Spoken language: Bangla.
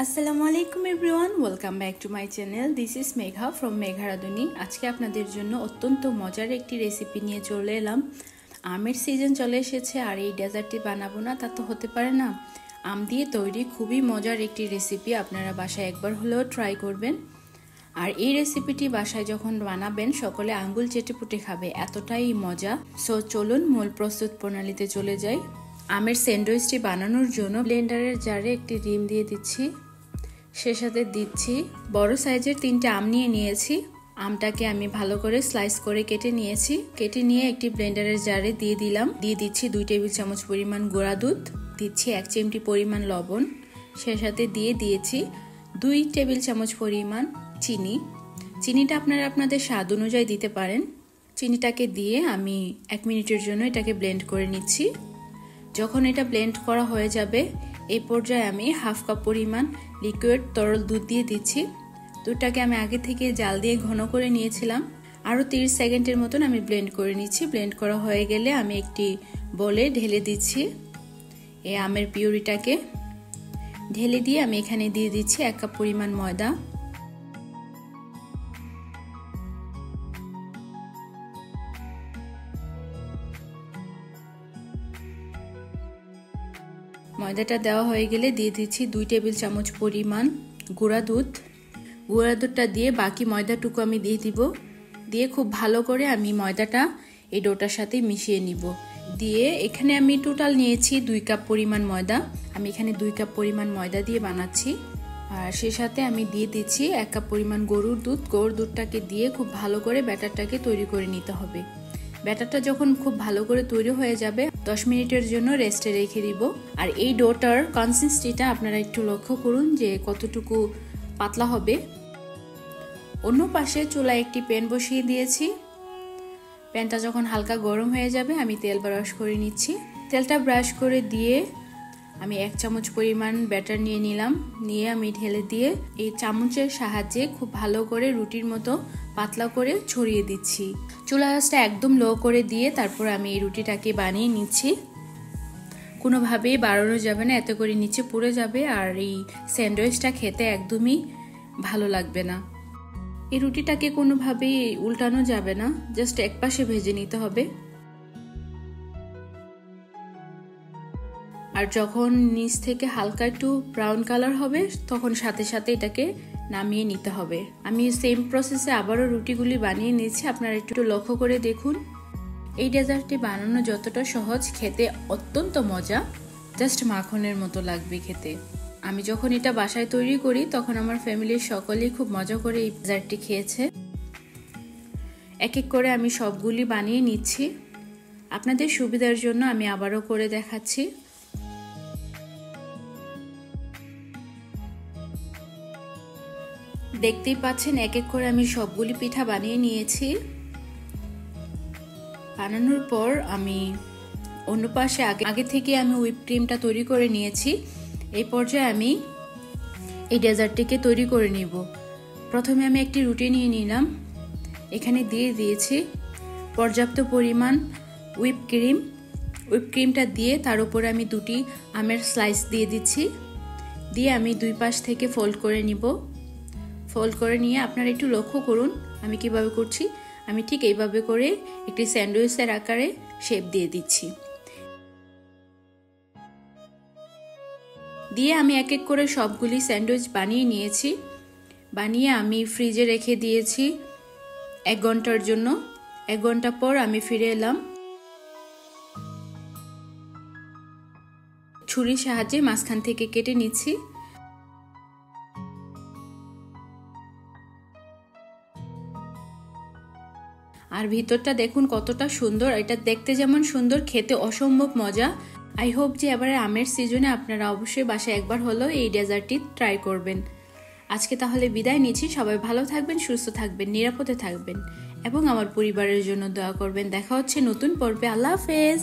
আসসালামু আলাইকুম everyone, welcome back to my channel. This is Megha from Megha রাঁধুনি। আজকে আপনাদের জন্য অত্যন্ত মজার একটি রেসিপি নিয়ে চলে এলাম। আমের সিজন চলে এসেছে আর এই ডেজার্টটি বানাবো না তা তো হতে পারে না। আম দিয়ে তৈরি খুবই মজার একটি রেসিপি, আপনারা বাসায় একবার হলেও ট্রাই করবেন। আর এই রেসিপিটি বাসায় যখন বানাবেন সকলে আঙ্গুল চেটে পুটে খাবে, এতটাই মজা। সো চলুন মূল প্রস্তুত প্রণালীতে চলে যাই। আমের স্যান্ডউইচটি বানানোর জন্য ব্লেন্ডারের জারে একটি ডিম দিয়ে দিচ্ছি, সে সাথে দিচ্ছি বড় সাইজের 3টে আম নিয়েছি। আমটাকে আমি ভালো করে স্লাইস করে কেটে নিয়ে একটি ব্লেন্ডারের জারে দিয়ে দিচ্ছি 2 টেবিল চামচ পরিমাণ গুঁড়া দুধ, দিচ্ছি 1 চিমটি পরিমাণ লবণ, সে সাথে দিয়েছি 2 টেবিল চামচ পরিমাণ চিনিটা আপনারা আপনাদের স্বাদ অনুযায়ী দিতে পারেন। চিনিটাকে দিয়ে আমি 1 মিনিটের জন্য এটাকে ব্লেন্ড করে নিচ্ছি। যখন এটা ব্লেন্ড করা হয়ে যাবে এই পর্যায়ে আমি 1/2 কাপ পরিমাণ লিকুইড তরল দুধ দিয়ে দিচ্ছি। দুধটাকে আমি আগে থেকে জাল দিয়ে ঘন করে নিয়েছিলাম। আরও 30 সেকেন্ডের মতন আমি ব্লেন্ড করে নিচ্ছি। ব্লেন্ড করা হয়ে গেলে আমি একটি বলে ঢেলে দিচ্ছি। এই আমের পিউরিটাকে ঢেলে দিয়ে আমি এখানে দিয়ে দিচ্ছি 1 কাপ পরিমাণ ময়দা। ময়দাটা দেওয়া হয়ে গেলে দিয়ে দিচ্ছি 2 টেবিল চামচ পরিমাণ গুঁড়া দুধটা দিয়ে বাকি ময়দাটুকু আমি দিয়ে খুব ভালো করে আমি ময়দাটা এই ডোটার সাথে মিশিয়ে নিব। দিয়ে এখানে আমি টোটাল নিয়েছি 2 কাপ পরিমাণ ময়দা। আমি এখানে 2 কাপ পরিমাণ ময়দা দিয়ে বানাচ্ছি। আর সেই সাথে আমি দিয়ে দিচ্ছি 1 কাপ পরিমাণ গরুর দুধটাকে দিয়ে খুব ভালো করে ব্যাটারটাকে তৈরি করে নিতে হবে। ব্যাটারটা যখন খুব ভালো করে তৈরি হয়ে যাবে 10 মিনিটের জন্য রেস্টে রেখে দিব। আর এই ডোটার কনসিস্টেন্সিটা আপনারা একটু লক্ষ্য করুন যে কতটুকু পাতলা হবে। অন্য পাশে চুলায় একটি প্যান বসিয়ে দিয়েছি। প্যানটা যখন হালকা গরম হয়ে যাবে আমি তেল ব্রাশ করে নিচ্ছি। তেলটা ব্রাশ করে দিয়ে আমি 1 চামচ পরিমাণ ব্যাটার নিয়ে আমি ঢেলে দিয়ে এই চামচের সাহায্যে খুব ভালো করে রুটির মতো পাতলা করে ছড়িয়ে দিচ্ছি। চুলার আঁচটা একদম লো করে দিয়ে তারপর আমি এই রুটিটাকে বানিয়ে নিচ্ছি। কোনোভাবেই বাড়ানো যাবে না, এতে করে নিচে পুড়ে যাবে আর এই স্যান্ডউইচটা খেতে একদমই ভালো লাগবে না। এই রুটিটাকে কোনোভাবেই উল্টানো যাবে না, জাস্ট এক পাশে ভেজে নিতে হবে। আর যখন নিচ থেকে হালকা একটু ব্রাউন কালার হবে তখন সাথে সাথে এটাকে নামিয়ে নিতে হবে। আমি সেম প্রসেসে আবারও রুটিগুলি বানিয়ে নিয়েছি, আপনারা একটু লক্ষ্য করে দেখুন। এই ডেজার্টটি বানানো যতটা সহজ, খেতে অত্যন্ত মজা, জাস্ট মাখনের মতো লাগবে খেতে। আমি যখন এটা বাসায় তৈরি করি তখন আমার ফ্যামিলির সকলেই খুব মজা করে এই ডেজার্টটি খেয়েছে। এক এক করে আমি সবগুলি বানিয়ে নিচ্ছি। আপনাদের সুবিধার জন্য আমি আবারও করে দেখাচ্ছি। দেখতেই পাচ্ছেন এক এক করে আমি সবগুলি পিঠা বানিয়ে নিয়েছি। বানানোর পর আমি অন্য পাশে আগে থেকে আমি হুইপ ক্রিমটা তৈরি করে নিয়েছি। এই পর্যায়ে আমি এই ডেজার্টটিকে তৈরি করে নিব। প্রথমে আমি একটি রুটি নিয়ে নিলাম, এখানে দিয়ে দিয়েছি পর্যাপ্ত পরিমাণ হুইপ ক্রিমটা দিয়ে তার উপরে আমি 2টি আমের স্লাইস দিয়ে দিচ্ছি। দিয়ে আমি 2 পাশ থেকে ফোল্ড করে নিয়ে আপনারা একটু লক্ষ্য করুন আমি কিভাবে করছি। আমি ঠিক এইভাবে করে একটি স্যান্ডউইচের আকারে শেপ দিয়ে দিচ্ছি। দিয়ে আমি এক এক করে সবগুলি স্যান্ডউইচ বানিয়ে নিয়েছি। বানিয়ে আমি ফ্রিজে রেখে দিয়েছি 1 ঘন্টার জন্য। 1 ঘন্টা পর আমি ফিরে এলাম। ছুরির সাহায্যে মাঝখান থেকে কেটে নিচ্ছি। আর ভিতরটা দেখুন কতটা সুন্দর, এটা দেখতে যেমন সুন্দর খেতে অসম্ভব মজা। আই হোপ যে এবারে আমের সিজনে আপনারা অবশ্যই বাসায় একবার হলেও এই ডেজার্টটি ট্রাই করবেন। আজকে তাহলে বিদায় নিচ্ছি। সবাই ভালো থাকবেন, সুস্থ থাকবেন, নিরাপদে থাকবেন এবং আমার পরিবারের জন্য দোয়া করবেন। দেখা হচ্ছে নতুন পর্বে। আল্লাহ হাফেজ।